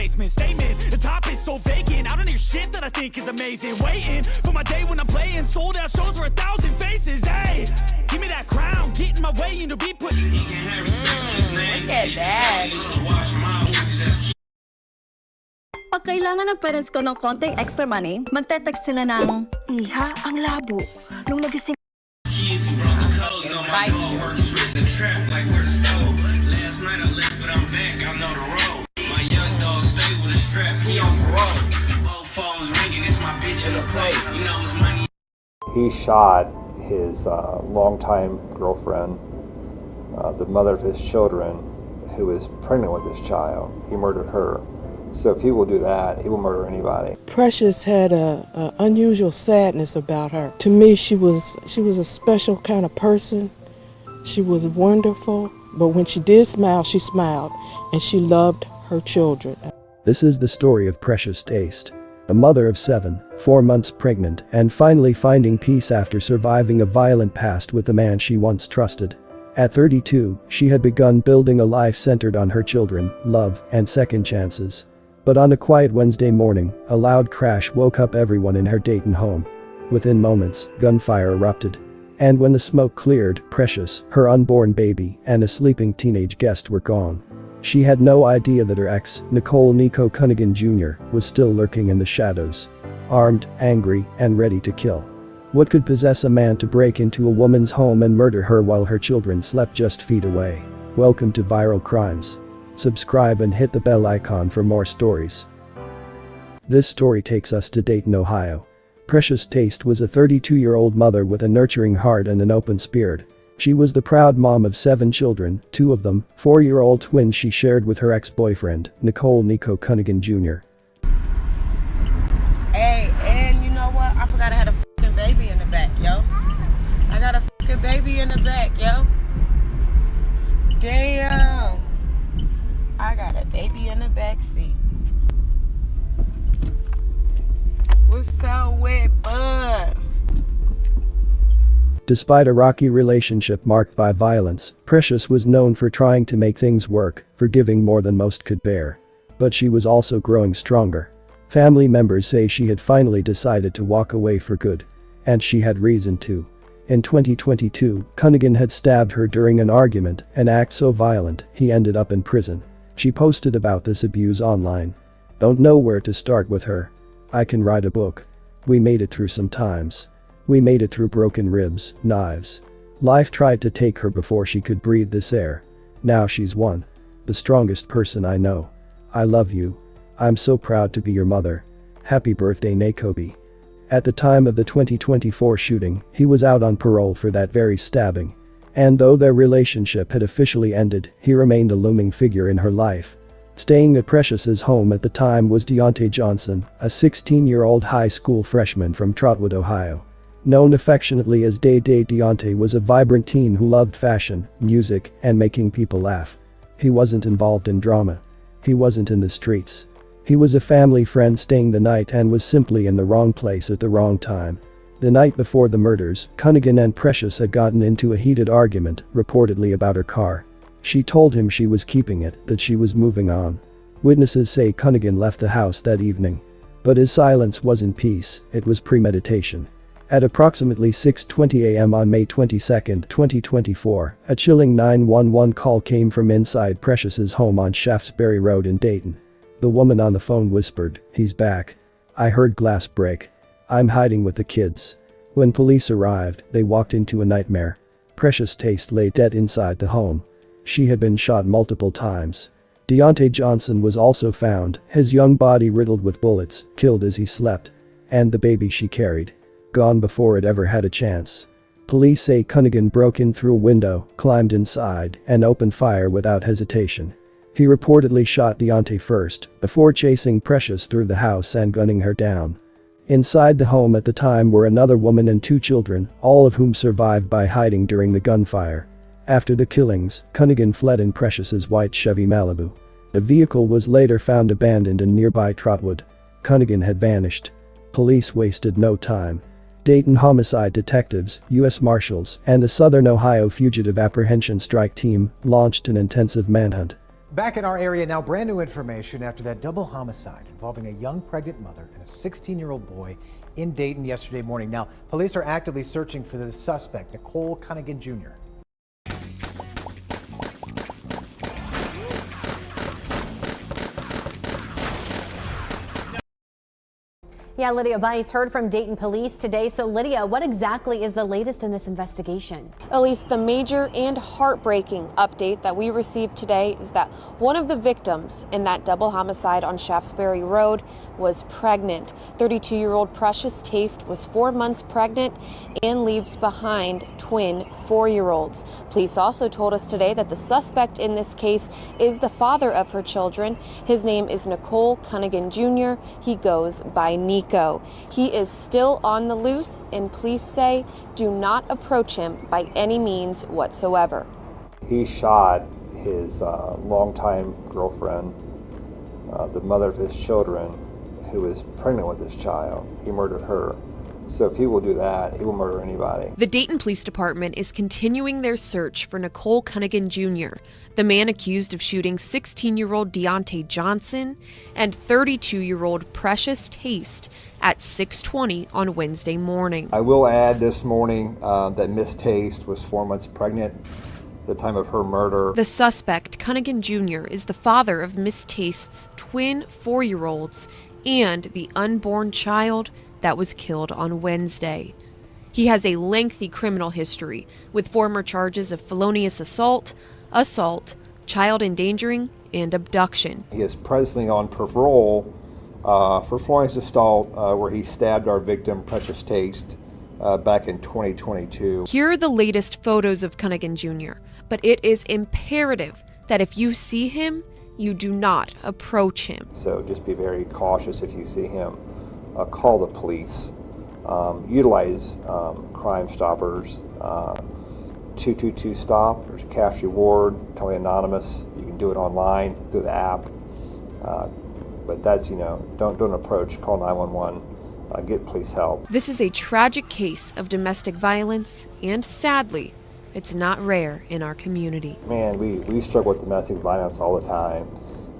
basement. Statement, the top is so vacant. I don't hear shit that I think is amazing. Waiting for my day when I'm playing sold out shows for 1,000 faces. Hey, give me that crown, get in my way and to be put. Look at that. Pag kailangan ng parents ko ng konting extra money, magte-text sila ng, Iha, ang labo. Nung nagising He shot his longtime girlfriend, the mother of his children, who was pregnant with his child. He murdered her. So if he will do that, he will murder anybody. Precious had a unusual sadness about her. To me, she was a special kind of person. She was wonderful, but when she did smile, she smiled, and she loved her children. This is the story of Precious Taste, a mother of 7, 4 months pregnant, and finally finding peace after surviving a violent past with the man she once trusted. At 32, she had begun building a life centered on her children, love, and second chances. But on a quiet Wednesday morning, a loud crash woke up everyone in her Dayton home. Within moments, gunfire erupted. And when the smoke cleared, Precious, her unborn baby, and a sleeping teenage guest were gone. She had no idea that her ex, Nicole Nico Cunningham Jr., was still lurking in the shadows. Armed, angry, and ready to kill. What could possess a man to break into a woman's home and murder her while her children slept just feet away? Welcome to Viral Crimes. Subscribe and hit the bell icon for more stories. This story takes us to Dayton, Ohio. Precious Taste was a 32-year-old mother with a nurturing heart and an open spirit. She was the proud mom of 7 children, 2 of them 4-year-old twins she shared with her ex-boyfriend, Nicole Nico Cunningham Jr. Hey, and you know what? I forgot I had a fucking baby in the back, yo. I got a fucking baby in the back, yo. Damn. I got a baby in the back seat. What's up with bud? Despite a rocky relationship marked by violence, Precious was known for trying to make things work, forgiving more than most could bear. But she was also growing stronger. Family members say she had finally decided to walk away for good. And she had reason to. In 2022, Cunningham had stabbed her during an argument, an act so violent, he ended up in prison. She posted about this abuse online. Don't know where to start with her. I can write a book. We made it through some times. We made it through broken ribs, knives. Life tried to take her before she could breathe this air. Now she's won. The strongest person I know. I love you. I'm so proud to be your mother. Happy birthday, Nakobe. At the time of the 2024 shooting, he was out on parole for that very stabbing. And though their relationship had officially ended, he remained a looming figure in her life. Staying at Precious's home at the time was Deontay Johnson, a 16-year-old high school freshman from Trotwood, Ohio. Known affectionately as Day Day, Deontay was a vibrant teen who loved fashion, music, and making people laugh. He wasn't involved in drama. He wasn't in the streets. He was a family friend staying the night and was simply in the wrong place at the wrong time. The night before the murders, Cunningham and Precious had gotten into a heated argument, reportedly about her car. She told him she was keeping it, that she was moving on. Witnesses say Cunningham left the house that evening. But his silence wasn't peace, it was premeditation. At approximately 6:20 a.m. on May 22, 2024, a chilling 911 call came from inside Precious's home on Shaftesbury Road in Dayton. The woman on the phone whispered, "He's back. I heard glass break. I'm hiding with the kids." When police arrived, they walked into a nightmare. Precious Taste lay dead inside the home. She had been shot multiple times. Deontay Johnson was also found, his young body riddled with bullets, killed as he slept. And the baby she carried. Gone before it ever had a chance. Police say Cunningham broke in through a window, climbed inside, and opened fire without hesitation. He reportedly shot Deontay first, before chasing Precious through the house and gunning her down. Inside the home at the time were another woman and 2 children, all of whom survived by hiding during the gunfire. After the killings, Cunningham fled in Precious's white Chevy Malibu. The vehicle was later found abandoned in nearby Trotwood. Cunningham had vanished. Police wasted no time. Dayton homicide detectives, U.S. Marshals, and the Southern Ohio Fugitive Apprehension Strike Team launched an intensive manhunt. Back in our area now, brand new information after that double homicide involving a young pregnant mother and a 16-year-old boy in Dayton yesterday morning. Now, police are actively searching for the suspect, Nicole Cunningham Jr. Yeah, Lydia Bice heard from Dayton police today. So Lydia, what exactly is the latest in this investigation? Elise, the major and heartbreaking update that we received today is that one of the victims in that double homicide on Shaftesbury Road was pregnant. 32-year-old Precious Taste was 4 months pregnant and leaves behind twin 4-year-olds. Police also told us today that the suspect in this case is the father of her children. His name is Nicole Cunningham Jr. He goes by Nico. He is still on the loose, and police say do not approach him by any means whatsoever. He shot his longtime girlfriend, the mother of his children, who was pregnant with his child. He murdered her. So if he will do that, he will murder anybody. The Dayton Police Department is continuing their search for Nicole Cunningham Jr., the man accused of shooting 16-year-old Deontay Johnson and 32-year-old Precious Taste at 6:20 on Wednesday morning. I will add this morning that Miss Taste was 4 months pregnant at the time of her murder. The suspect, Cunningham Jr., is the father of Miss Taste's twin 4-year-olds and the unborn child that was killed on Wednesday. He has a lengthy criminal history with former charges of felonious assault, child endangering, and abduction. He is presently on parole for felonious assault where he stabbed our victim, Precious Taste, back in 2022. Here are the latest photos of Cunningham Jr., but it is imperative that if you see him, you do not approach him. So just be very cautious if you see him. Call the police. Utilize Crime Stoppers. 222-STOP. There's a cash reward, totally anonymous. You can do it online through the app. But that's, don't approach. Call 911. Get police help. This is a tragic case of domestic violence, and sadly, it's not rare in our community. Man, we struggle with domestic violence all the time.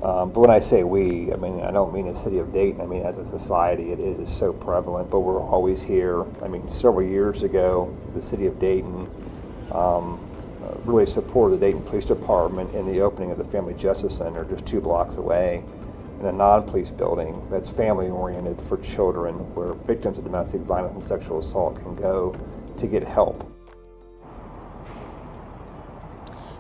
But when I say we, I mean, I don't mean the city of Dayton. I mean, as a society, it is so prevalent, but we're always here. I mean, several years ago, the city of Dayton really supported the Dayton Police Department in the opening of the Family Justice Center just 2 blocks away in a non-police building that's family-oriented for children, where victims of domestic violence and sexual assault can go to get help.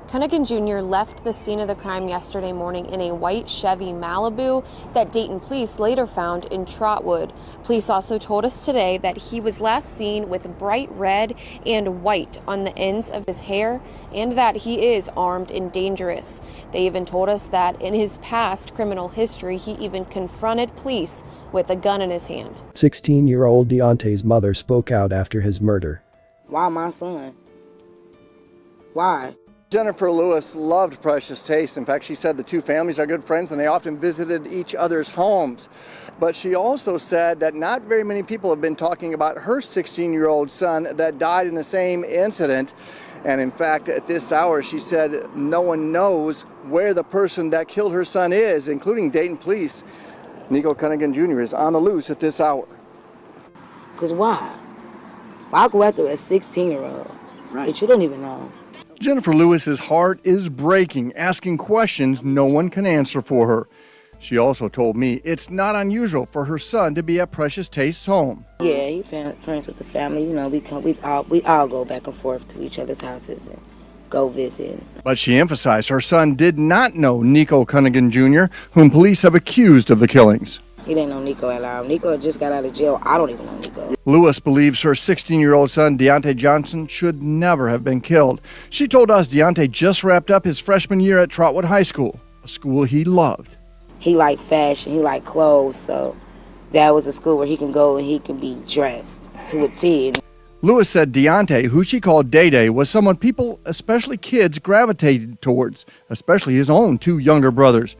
Cunningham Jr. left the scene of the crime yesterday morning in a white Chevy Malibu that Dayton police later found in Trotwood. Police also told us today that he was last seen with bright red and white on the ends of his hair and that he is armed and dangerous. They even told us that in his past criminal history, he even confronted police with a gun in his hand. 16-year-old Deontay's mother spoke out after his murder. Why my son? Why? Jennifer Lewis loved Precious Taste. In fact, she said the two families are good friends and they often visited each other's homes. But she also said that not very many people have been talking about her 16-year-old son that died in the same incident. And in fact, at this hour, she said no one knows where the person that killed her son is, including Dayton police. Nico Cunningham Jr. is on the loose at this hour. Because why? Why go after a 16-year-old that you don't even know? Jennifer Lewis's heart is breaking, asking questions no one can answer for her. She also told me it's not unusual for her son to be at Precious Taste's home. Yeah, he's friends with the family. We all go back and forth to each other's houses and go visit. But she emphasized her son did not know Nico Cunningham Jr., whom police have accused of the killings. He didn't know Nico at all. Nico just got out of jail. I don't even know Nico. Lewis believes her 16-year-old son, Deontay Johnson, should never have been killed. She told us Deontay just wrapped up his freshman year at Trotwood High School, a school he loved. He liked fashion. He liked clothes. So that was a school where he can go and he can be dressed to a T. Lewis said Deontay, who she called Day-Day, was someone people, especially kids, gravitated towards, especially his own 2 younger brothers.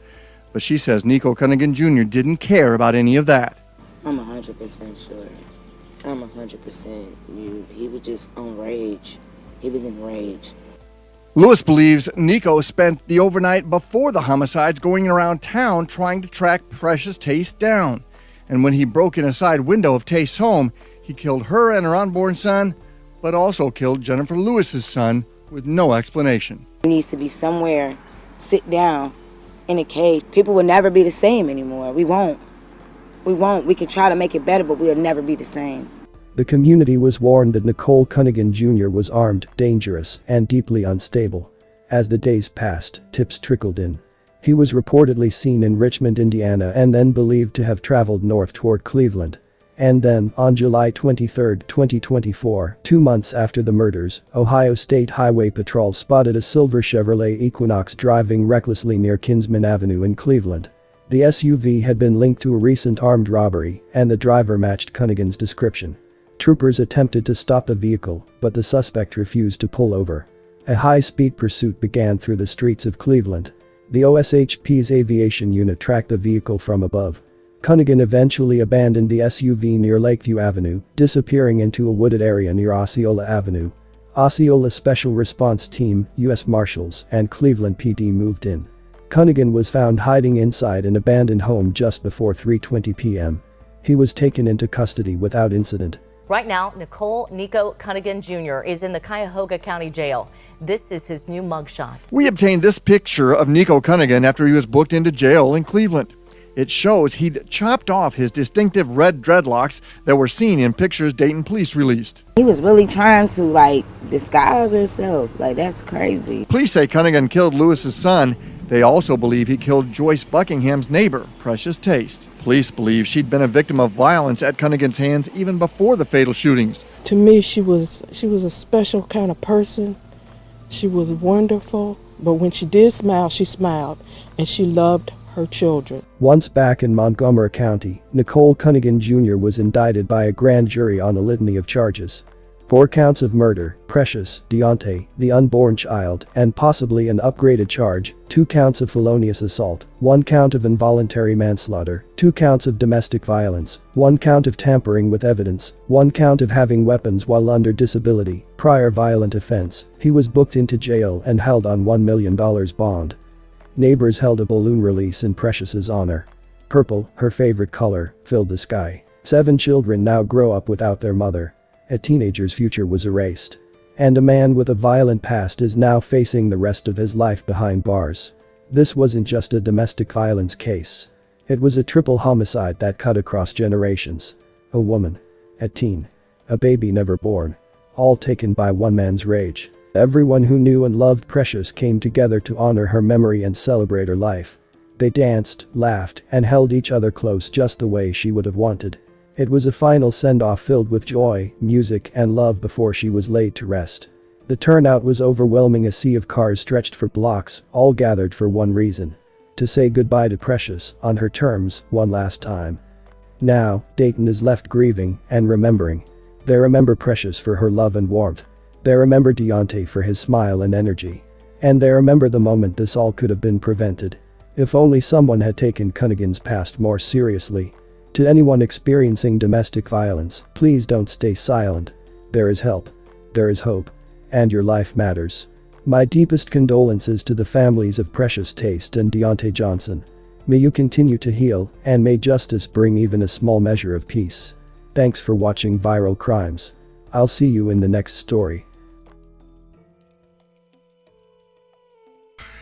But she says Nico Cunningham Jr. didn't care about any of that. I'm 100% sure. I'm 100%. He was just on rage. He was enraged. Lewis believes Nico spent the overnight before the homicides going around town trying to track Precious Taste down. And when he broke in a side window of Taste's home, he killed her and her unborn son, but also killed Jennifer Lewis's son with no explanation. He needs to be somewhere, sit down in a cage. People will never be the same anymore. We won't. We can try to make it better, but we'll never be the same. The community was warned that Nicole Cunningham Jr. was armed, dangerous, and deeply unstable. As the days passed, tips trickled in. He was reportedly seen in Richmond, Indiana, and then believed to have traveled north toward Cleveland. And then, on July 23, 2024, 2 months after the murders, Ohio State Highway Patrol spotted a silver Chevrolet Equinox driving recklessly near Kinsman Avenue in Cleveland. The SUV had been linked to a recent armed robbery, and the driver matched Cunningham's description. Troopers attempted to stop the vehicle, but the suspect refused to pull over. A high-speed pursuit began through the streets of Cleveland. The OSHP's aviation unit tracked the vehicle from above. Cunningham eventually abandoned the SUV near Lakeview Avenue, disappearing into a wooded area near Osceola Avenue. Osceola Special Response Team, U.S. Marshals, and Cleveland PD moved in. Cunningham was found hiding inside an abandoned home just before 3:20 p.m. He was taken into custody without incident. Right now, Nico Cunningham Jr. is in the Cuyahoga County Jail. This is his new mugshot. We obtained this picture of Nico Cunningham after he was booked into jail in Cleveland. It shows he'd chopped off his distinctive red dreadlocks that were seen in pictures Dayton police released. He was really trying to, disguise himself. That's crazy. Police say Cunningham killed Lewis's son. They also believe he killed Joyce Buckingham's neighbor, Precious Taste. Police believe she'd been a victim of violence at Cunningham's hands even before the fatal shootings. To me, she was a special kind of person. She was wonderful, but when she did smile, she smiled, and she loved her children. Once back in Montgomery County, Nicole Cunningham Jr. was indicted by a grand jury on a litany of charges. 4 counts of murder, Precious, Deontay, the unborn child, and possibly an upgraded charge, 2 counts of felonious assault, 1 count of involuntary manslaughter, 2 counts of domestic violence, 1 count of tampering with evidence, 1 count of having weapons while under disability, prior violent offense. He was booked into jail and held on $1 million bond. Neighbors held a balloon release in Precious's honor. Purple, her favorite color, filled the sky. 7 children now grow up without their mother. A teenager's future was erased. And a man with a violent past is now facing the rest of his life behind bars. This wasn't just a domestic violence case. It was a triple homicide that cut across generations. A woman, a teen, a baby never born. All taken by one man's rage. Everyone who knew and loved Precious came together to honor her memory and celebrate her life. They danced, laughed, and held each other close just the way she would have wanted. It was a final send-off filled with joy, music, and love before she was laid to rest. The turnout was overwhelming, a sea of cars stretched for blocks, all gathered for one reason. To say goodbye to Precious, on her terms, one last time. Now, Dayton is left grieving and remembering. They remember Precious for her love and warmth. They remember Deontay for his smile and energy. And they remember the moment this all could have been prevented. If only someone had taken Cunningham's past more seriously. To anyone experiencing domestic violence, please don't stay silent. There is help. There is hope. And your life matters. My deepest condolences to the families of Precious Taste and Deontay Johnson. May you continue to heal, and may justice bring even a small measure of peace. Thanks for watching Viral Crimes. I'll see you in the next story.